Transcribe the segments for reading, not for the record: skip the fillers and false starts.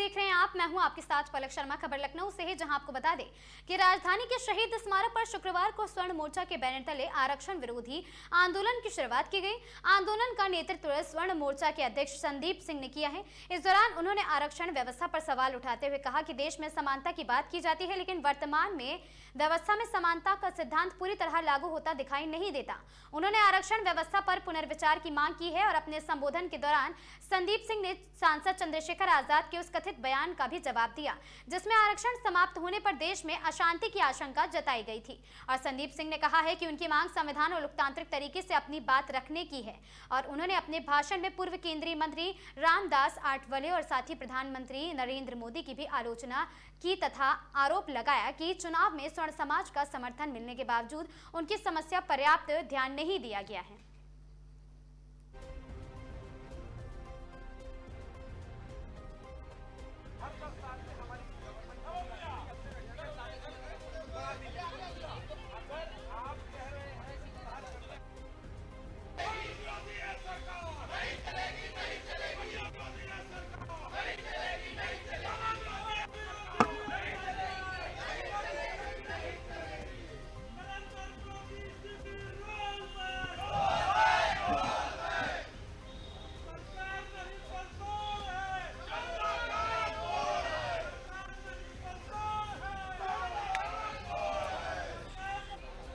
देख रहे हैं आप, मैं हूं आपके साथ पलक शर्मा। खबर लखनऊ से है, जहां आपको बता दें कि राजधानी के शहीद स्मारक पर शुक्रवार को स्वर्ण मोर्चा के बैनर तले आरक्षण विरोधी आंदोलन की शुरुआत की गई। आंदोलन का नेतृत्व स्वर्ण मोर्चा के अध्यक्ष संदीप सिंह ने किया है। इस दौरान उन्होंने आरक्षण व्यवस्था पर सवाल उठाते हुए कहा कि देश में समानता की बात की जाती है, लेकिन वर्तमान में व्यवस्था में समानता का सिद्धांत पूरी तरह लागू होता दिखाई नहीं देता। उन्होंने आरक्षण व्यवस्था पर पुनर्विचार की मांग की है और अपने संबोधन के दौरान संदीप सिंह ने सांसद चंद्रशेखर आजाद के उस कथित बयान का भी जवाब दिया जिसमें आरक्षण समाप्त होने पर देश में अशांति की आशंका जताई गई थी। और संदीप सिंह ने कहा है कि उनकी मांग संविधान और लोकतांत्रिक तरीके से अपनी बात रखने की है। और उन्होंने अपने भाषण में पूर्व केंद्रीय मंत्री रामदास आठवले और साथ ही प्रधानमंत्री नरेंद्र मोदी की भी आलोचना की तथा आरोप लगाया कि चुनाव में स्वर्ण समाज का समर्थन मिलने के बावजूद उनकी समस्या पर्याप्त ध्यान नहीं दिया गया है।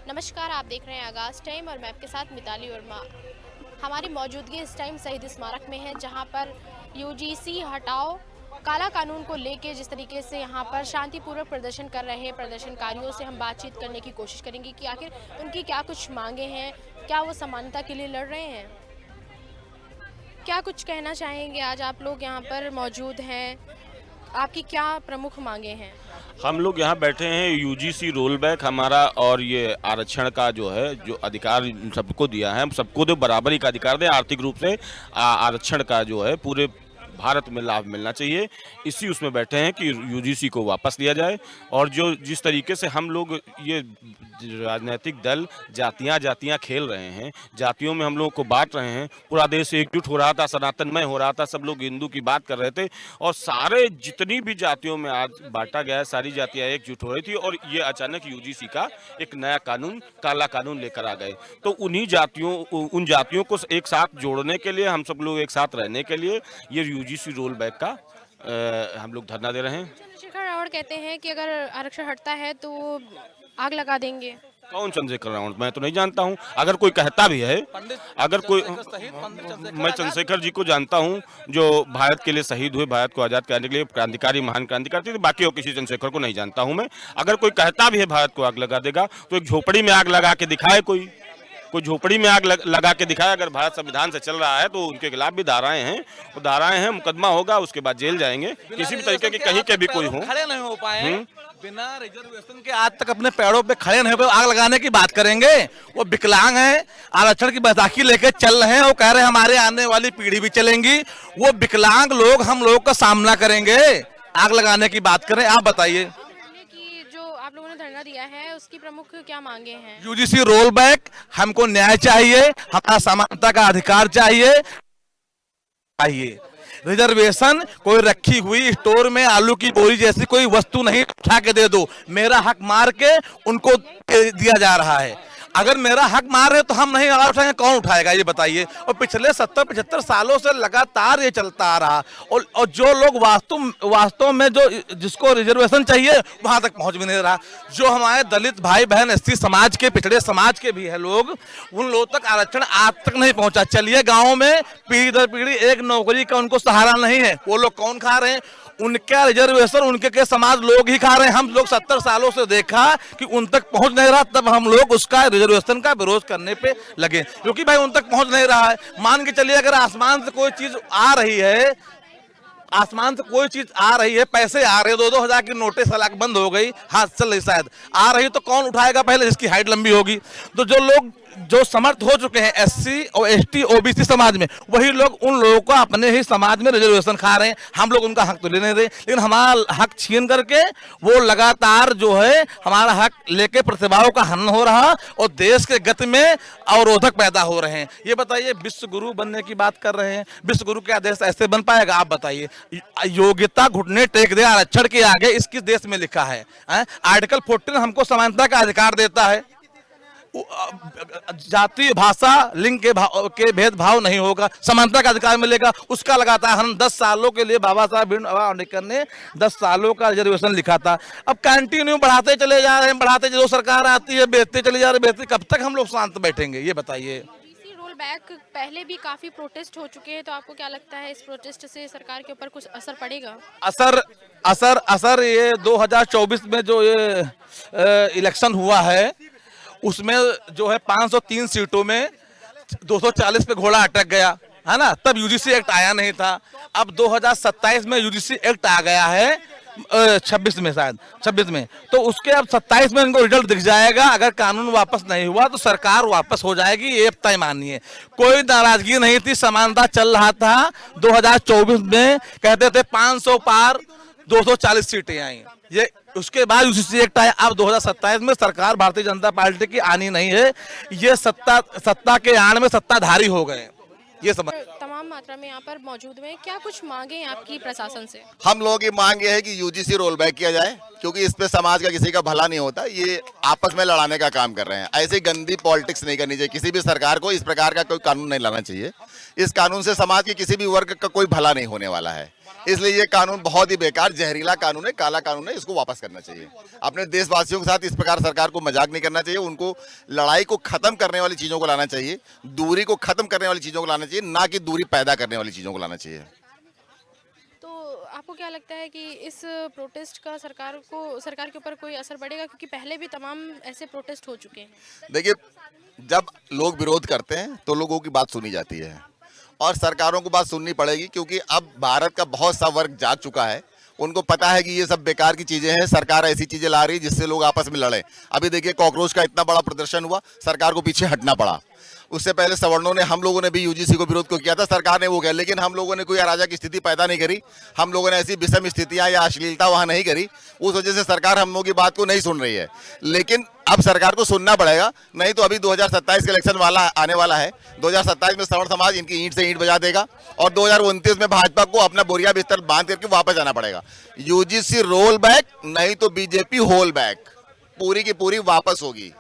नमस्कार, आप देख रहे हैं आगाज टाइम और मैं आपके साथ मिताली वर्मा। हमारी मौजूदगी इस टाइम शहीद स्मारक में है, जहां पर यूजीसी हटाओ काला कानून को लेके जिस तरीके से यहां पर शांतिपूर्वक प्रदर्शन कर रहे हैं प्रदर्शनकारियों से हम बातचीत करने की कोशिश करेंगे कि आखिर उनकी क्या कुछ मांगे हैं, क्या वो समानता के लिए लड़ रहे हैं, क्या कुछ कहना चाहेंगे। आज आप लोग यहाँ पर मौजूद हैं, आपकी क्या प्रमुख मांगे हैं? हम लोग यहाँ बैठे हैं, यूजीसी रोल बैक हमारा और ये आरक्षण का जो है जो अधिकार सबको दिया है, हम सबको तो बराबरी का अधिकार दें। आर्थिक रूप से आरक्षण का जो है पूरे भारत में लाभ मिलना चाहिए। इसी उसमें बैठे हैं कि यूजीसी को वापस लिया जाए। और जो जिस तरीके से हम लोग ये राजनीतिक दल जातियां खेल रहे हैं, जातियों में हम लोगों को बांट रहे हैं, पूरा देश एकजुट हो रहा था, सनातनमय हो रहा था, सब लोग हिंदू की बात कर रहे थे और सारे जितनी भी जातियों में आज बांटा गया है, सारी जातियां एकजुट हो रही थी और ये अचानक यूजीसी का एक नया कानून, काला कानून लेकर आ गए। तो उन जातियों को एक साथ जोड़ने के लिए, हम सब लोग एक साथ रहने के लिए ये यूजीसी रोल बैक का हम लोग धरना दे रहे हैं। चंद्रशेखर रावत कहते हैं कि अगर आरक्षण हटता है तो आग लगा देंगे। कौन चंद्रशेखर रावत? मैं तो नहीं जानता हूं। अगर कोई कहता भी है, अगर कोई, मैं चंद्रशेखर जी को जानता हूं जो भारत के लिए शहीद हुए, भारत को आजाद करने के लिए क्रांतिकारी, महान क्रांतिकारी थे। बाकी और किसी चंद्रशेखर को नहीं जानता हूं मैं। अगर कोई कहता भी है भारत को आग लगा देगा तो एक झोपड़ी में आग लगा के दिखाए, कोई झोपड़ी में आग लगा के दिखाए। अगर भारत संविधान से चल रहा है तो उनके खिलाफ भी धाराएं हैं, वो धाराएं हैं, मुकदमा होगा, उसके बाद जेल जाएंगे। किसी भी तरीके की कहीं के भी कोई हो, खड़े नहीं हो पाए, बिना रिजर्वेशन के आज तक अपने पैरों पे खड़े नहीं हो पाए, आग लगाने की बात करेंगे। वो विकलांग हैं, आरक्षण की बैसाखी लेके चल रहे हैं, वो कह रहे हैं हमारे आने वाली पीढ़ी भी चलेंगी। वो विकलांग लोग हम लोग का सामना करेंगे, आग लगाने की बात करें। आप बताइए, आप लोगों ने धरना दिया है उसकी प्रमुख क्या मांगे हैं? यूजीसी रोल बैक, हमको न्याय चाहिए, हमारा समानता का अधिकार चाहिए। रिजर्वेशन कोई रखी हुई स्टोर में आलू की बोरी जैसी कोई वस्तु नहीं, उठा के दे दो। मेरा हक मार के उनको दिया जा रहा है। अगर मेरा हक मार रहे तो हम नहीं उठाएंगे, कौन उठाएगा ये बताइए। और पिछले 70-75 सालों से लगातार ये चलता आ रहा। और जो लोग वास्तव में जो जिसको रिजर्वेशन चाहिए वहां तक पहुंच भी नहीं रहा। जो हमारे दलित भाई बहन, एसटी समाज के, पिछड़े समाज के भी है लोग, उन लोगों तक आरक्षण आज तक नहीं पहुंचा। चलिए गाँव में पीढ़ी दर पीढ़ी एक नौकरी का उनको सहारा नहीं है। वो लोग कौन खा रहे हैं? उनका रिजर्वेशन उनके के समाज लोग ही खा रहे हैं। हम लोग 70 सालों से देखा कि उन तक पहुंच नहीं रहा, तब हम लोग उसका रिजर्वेशन का विरोध करने पे लगे, क्योंकि भाई उन तक पहुंच नहीं रहा है। मान के चलिए अगर आसमान से कोई चीज आ रही है, आसमान से कोई चीज आ रही है, पैसे आ रहे हैं, 2-2 हजार की नोटें सलाख बंद हो गई, हाथ चल रही शायद आ रही, तो कौन उठाएगा पहले? जिसकी हाइट लंबी होगी। तो जो लोग जो समर्थ हो चुके हैं एससी और एसटी ओबीसी समाज में, वही लोग उन लोगों को अपने ही समाज में रिजर्वेशन खा रहे हैं। हम लोग उनका हक तो लेने दे, लेकिन हमारा हक छीन करके वो लगातार जो है हमारा हक लेके प्रतिभाओं का हनन हो रहा और देश के गति में अवरोधक पैदा हो रहे हैं। ये बताइए, विश्व गुरु बनने की बात कर रहे हैं, विश्व गुरु क्या देश ऐसे बन पाएगा? आप बताइए। योग्यता घुटने टेक दे आरक्षण के आगे, इस किस देश में लिखा है? आर्टिकल 14 हमको समानता का अधिकार देता है, जाति भाषा लिंग के भेदभाव नहीं होगा, समानता का अधिकार मिलेगा, उसका लगातार हम 10 सालों के लिए बाबा साहब भीमराव अम्बेडकर ने 10 सालों का रिजर्वेशन लिखा था। अब कंटिन्यू बढ़ाते चले जा रहे हैं, बढ़ाते, जो सरकार आती है बेचते चले जा रहे, बेचते, कब तक हम लोग शांत बैठेंगे? ये बताइए। रोल बैक पहले भी काफी प्रोटेस्ट हो चुके हैं, तो आपको क्या लगता है इस प्रोटेस्ट से सरकार के ऊपर कुछ असर पड़ेगा? असर ये 2024 में जो ये इलेक्शन हुआ है उसमें जो है 503 सीटों में 240 पे घोड़ा अटक गया है ना, तब यूजीसी एक्ट आया नहीं था। अब 2027 में यूजीसी एक्ट आ गया है, 26 में, शायद 26 में, तो उसके अब 27 में इनको रिजल्ट दिख जाएगा। अगर कानून वापस नहीं हुआ तो सरकार वापस हो जाएगी, ये तय मानिए। कोई नाराजगी नहीं थी, समानता चल रहा था। 2024 में कहते थे 500 पार, 240 सीटें आई, ये उसके बाद यूजीसी एक्ट आया। अब 2027 में सरकार भारतीय जनता पार्टी की आनी नहीं है, ये सत्ता के आड़ में सत्ताधारी हो गए, ये समझ। तमाम मात्रा में यहाँ पर मौजूद हैं, क्या कुछ मांगे आपकी प्रशासन से? हम लोगों की मांग ये है कि यूजीसी रोल बैक किया जाए, क्योंकि इस पे समाज का किसी का भला नहीं होता, ये आपस में लड़ाने का काम कर रहे हैं। ऐसी गंदी पॉलिटिक्स नहीं करनी चाहिए, किसी भी सरकार को इस प्रकार का कोई कानून नहीं लाना चाहिए। इस कानून से समाज के किसी भी वर्ग का कोई भला नहीं होने वाला है, इसलिए ये कानून बहुत ही बेकार, जहरीला कानून है, काला कानून है, इसको वापस करना चाहिए। अपने देशवासियों के साथ इस प्रकार सरकार को मजाक नहीं करना चाहिए, उनको लड़ाई को खत्म करने वाली चीजों को लाना चाहिए, दूरी को खत्म करने वाली चीजों को लाना चाहिए, ना कि दूरी पैदा करने वाली चीजों को लाना चाहिए। तो आपको क्या लगता है कि इस प्रोटेस्ट का सरकार के ऊपर कोई असर पड़ेगा? क्योंकि पहले भी तमाम ऐसे प्रोटेस्ट हो चुके हैं। देखिए, जब लोग विरोध करते हैं तो लोगों की बात सुनी जाती है और सरकारों को बात सुननी पड़ेगी, क्योंकि अब भारत का बहुत सा वर्ग जाग चुका है, उनको पता है कि ये सब बेकार की चीजें हैं, सरकार ऐसी चीजें ला रही है जिससे लोग आपस में लड़े। अभी देखिए, कॉकरोच का इतना बड़ा प्रदर्शन हुआ, सरकार को पीछे हटना पड़ा। उससे पहले सवर्णों ने, हम लोगों ने भी यूजीसी को विरोध को किया था, सरकार ने वो किया, लेकिन हम लोगों ने कोई अराजक स्थिति पैदा नहीं करी, हम लोगों ने ऐसी विषम स्थितियां या अश्लीलता वहां नहीं करी, उस वजह से सरकार हम लोगों की बात को नहीं सुन रही है। लेकिन अब सरकार को सुनना पड़ेगा, नहीं तो अभी 2027 का इलेक्शन आने वाला है। 2027 में सवर्ण समाज इनकी ईंट से ईंट बजा देगा और 2029 में भाजपा को अपना बोरिया बिस्तर बांध करके वापस आना पड़ेगा। यूजीसी रोल बैक, नहीं तो बीजेपी होल बैक, पूरी की पूरी वापस होगी।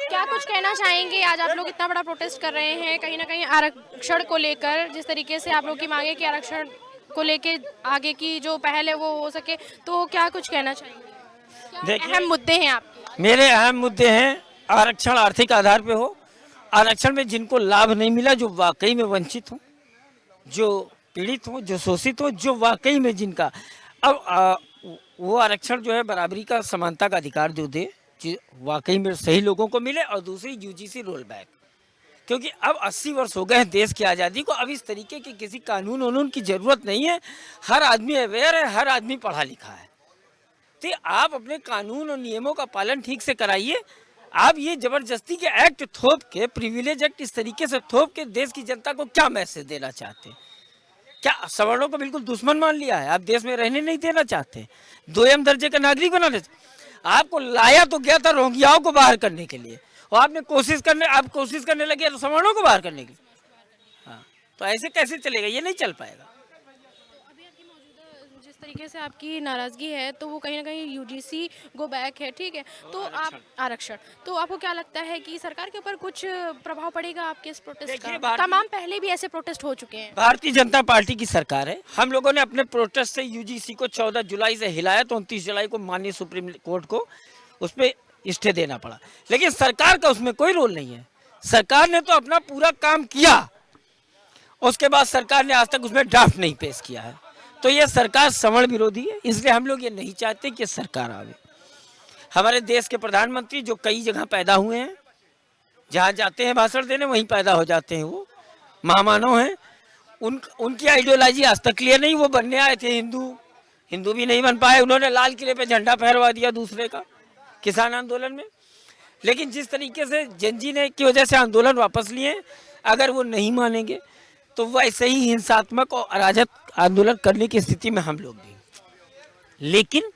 क्या कुछ कहना चाहेंगे? आज आप लोग इतना बड़ा प्रोटेस्ट कर रहे हैं, कहीं ना कहीं आरक्षण को लेकर, जिस तरीके से आप लोग की मांगे कि आरक्षण को लेके आगे की जो पहल है वो हो सके, तो क्या कुछ कहना चाहेंगे? क्या अहम मुद्दे हैं आपके? मेरे अहम मुद्दे हैं, आरक्षण आर्थिक आधार पे हो, आरक्षण में जिनको लाभ नहीं मिला, जो वाकई में वंचित हो, जो पीड़ित हो, जो शोषित हो, जो वाकई में जिनका अब वो आरक्षण जो है बराबरी का, समानता का अधिकार जो दे, वाकई में सही लोगों को मिले। और दूसरी यूजीसी रोल बैक, क्योंकि अब 80 वर्ष हो गए हैं देश की आज़ादी को, अब इस तरीके के किसी कानून वानून की ज़रूरत नहीं है। हर आदमी अवेयर है, हर आदमी पढ़ा लिखा है, तो आप अपने कानून और नियमों का पालन ठीक से कराइए। आप ये ज़बरदस्ती के एक्ट थोप के, प्रिविलेज एक्ट इस तरीके से थोप के देश की जनता को क्या मैसेज देना चाहते हैं? क्या सवर्णों को बिल्कुल दुश्मन मान लिया है? आप देश में रहने नहीं देना चाहते, 2M दर्जे का नागरिक बनाना? आपको लाया तो गया था रोहिंग्याओं को बाहर करने के लिए, और आप कोशिश करने लगे तो सवर्णों को बाहर करने की। हाँ, तो ऐसे कैसे चलेगा? ये नहीं चल पाएगा। अभी आपकी मौजूदा जिस तरीके से आपकी नाराजगी है, तो वो कहीं ना कहीं यूजीसी गो बैक है, ठीक है, तो आप आरक्षण, तो आपको क्या लगता है कि सरकार के ऊपर कुछ प्रभाव पड़ेगा आपके इस प्रोटेस्ट का? तमाम पहले भी ऐसे प्रोटेस्ट हो चुके हैं। भारतीय जनता पार्टी की सरकार है, हम लोगों ने अपने प्रोटेस्ट से यूजीसी को 14 जुलाई से हिलाया, तो 29 जुलाई को माननीय सुप्रीम कोर्ट को उस पर स्टे देना पड़ा, लेकिन सरकार का उसमें कोई रोल नहीं है। सरकार ने तो अपना पूरा काम किया, उसके बाद सरकार ने आज तक उसमें ड्राफ्ट नहीं पेश किया है, तो ये सरकार सवर्ण विरोधी है। इसलिए हम लोग ये नहीं चाहते कि सरकार आवे। हमारे देश के प्रधानमंत्री जो कई जगह पैदा हुए हैं, जहाँ जाते हैं भाषण देने वहीं पैदा हो जाते हैं, वो महामानव हैं, उनकी आइडियोलॉजी आज तक क्लियर नहीं। वो बनने आए थे हिंदू भी नहीं बन पाए, उन्होंने लाल किले पे झंडा फहरवा दिया दूसरे का किसान आंदोलन में। लेकिन जिस तरीके से जनजी ने की वजह से आंदोलन वापस लिए, अगर वो नहीं मानेंगे तो वैसे ही हिंसात्मक और अराजक आंदोलन करने की स्थिति में हम लोग भी। लेकिन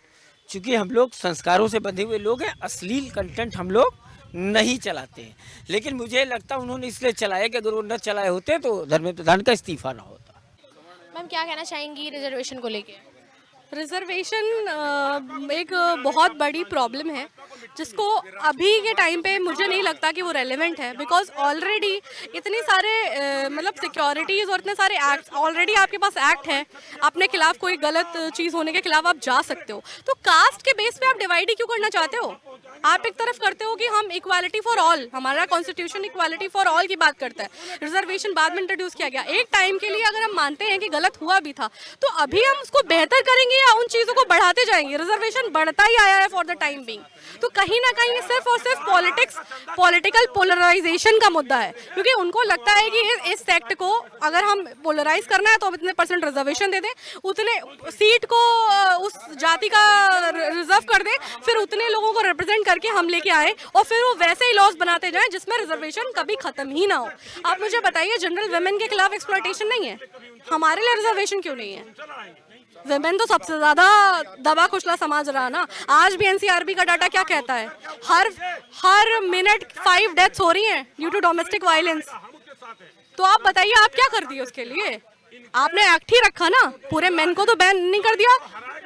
चूंकि हम लोग संस्कारों से बंधे हुए लोग हैं, अश्लील कंटेंट हम लोग नहीं चलाते हैं। लेकिन मुझे लगता है उन्होंने इसलिए चलाया कि अगर वो न चलाए होते तो धर्मेंद्र प्रधान का इस्तीफा ना होता। मैम क्या कहना चाहेंगी रिजर्वेशन को लेके? रिजर्वेशन एक बहुत बड़ी प्रॉब्लम है जिसको अभी के टाइम पे मुझे नहीं लगता कि वो रेलेवेंट है, बिकॉज ऑलरेडी इतने सारे मतलब सिक्योरिटीज़ और इतने सारे एक्ट ऑलरेडी आपके पास एक्ट है, अपने खिलाफ कोई गलत चीज़ होने के खिलाफ आप जा सकते हो। तो कास्ट के बेस पे आप डिवाइड ही क्यों करना चाहते हो? आप एक तरफ करते हो कि हम इक्वालिटी फॉर ऑल, हमारा कॉन्स्टिट्यूशन इक्वालिटी फॉर ऑल की बात करता है, रिजर्वेशन बाद में इंट्रोड्यूस किया गया। एक टाइम के लिए अगर हम मानते हैं कि गलत हुआ भी था तो अभी हम उसको बेहतर करेंगे या उन चीज़ों को बढ़ाते जाएंगे? रिजर्वेशन बढ़ता ही आया है फॉर द टाइम बीइंग। तो कहीं ना कहीं सिर्फ और सिर्फ पॉलिटिकल पोलराइजेशन का मुद्दा है, क्योंकि उनको लगता है कि इस सेक्ट को अगर हम पोलराइज करना है तो हम इतने % रिजर्वेशन दे दें, उतने सीट को उस जाति का रिजर्व कर दें, फिर उतने लोगों को रिप्रेजेंट करके हम लेके आए और फिर वो वैसे ही लॉस बनाते जाएं जिसमें रिजर्वेशन कभी खत्म ही ना हो। आप मुझे बताइए, जनरल वुमेन के खिलाफ एक्सप्लॉयटेशन नहीं है, हमारे लिए रिजर्वेशन क्यों नहीं है? वुमेन तो सबसे ज्यादा दबा कुचला समाज रहा ना। आज भी एनसीआरबी का डाटा क्या कहता है? हर मिनट 5 डेथ्स हो रही हैं ड्यू टू डोमेस्टिक वायलेंस। तो आप बताइए आप क्या कर दिए उसके लिए? आपने एक्ट ही रखा ना, पूरे मेन को तो बैन नहीं कर दिया।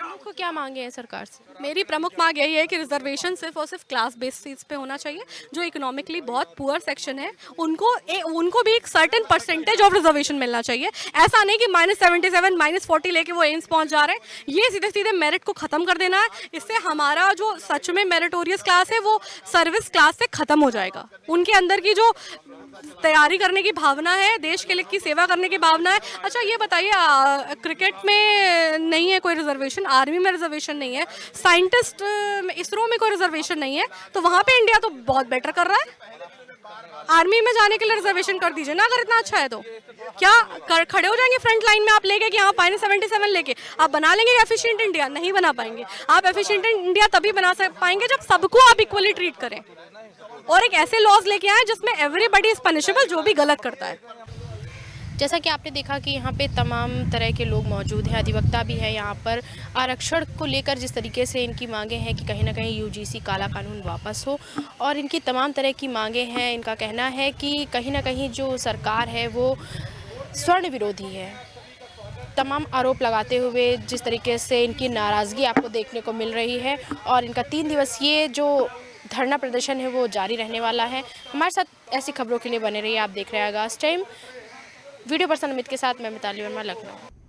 आपको क्या मांगे हैं सरकार से? मेरी प्रमुख मांग यही है कि रिजर्वेशन सिर्फ और सिर्फ क्लास बेसिस पे होना चाहिए। जो इकोनॉमिकली बहुत पुअर सेक्शन है उनको भी एक सर्टेन % ऑफ रिजर्वेशन मिलना चाहिए। ऐसा नहीं कि -77 -40 लेके वो एम्स पहुंच जा रहे हैं। ये सीधे सीधे मेरिट को ख़त्म कर देना है। इससे हमारा जो सच में मेरिटोरियस क्लास है वो सर्विस क्लास से ख़त्म हो जाएगा। उनके अंदर की जो तैयारी करने की भावना है, देश के लिए की सेवा करने की भावना है। अच्छा ये बताइए, क्रिकेट में नहीं है कोई रिजर्वेशन, आर्मी में रिजर्वेशन नहीं है, साइंटिस्ट इसरो में कोई रिजर्वेशन नहीं है, तो वहाँ पे इंडिया तो बहुत बेटर कर रहा है। आर्मी में जाने के लिए रिजर्वेशन कर दीजिए ना, अगर इतना अच्छा है तो। क्या खड़े हो जाएंगे फ्रंट लाइन में आप लेके कि हाँ -77 लेके आप बना लेंगे एफिशिएंट इंडिया? नहीं बना पाएंगे। आप एफिशिएंट इंडिया तभी बना पाएंगे जब सबको आप इक्वली ट्रीट करें और एक ऐसे लॉज लेके आए जिसमें एवरीबॉडी इज पनिशेबल, जो भी गलत करता है। जैसा कि आपने देखा कि यहाँ पे तमाम तरह के लोग मौजूद हैं, अधिवक्ता भी है यहाँ पर। आरक्षण को लेकर जिस तरीके से इनकी मांगे हैं कि कहीं ना कहीं यूजीसी काला कानून वापस हो, और इनकी तमाम तरह की मांगे हैं। इनका कहना है कि कहीं ना कहीं जो सरकार है वो स्वर्ण विरोधी है। तमाम आरोप लगाते हुए जिस तरीके से इनकी नाराज़गी आपको देखने को मिल रही है, और इनका 3 दिवसीय जो धरना प्रदर्शन है वो जारी रहने वाला है। हमारे साथ ऐसी खबरों के लिए बने रहिए। आप देख रहे हैं आगाज़ टाइम। वीडियो पर्सन अमित के साथ मैं मिताली वर्मा, लखनऊ।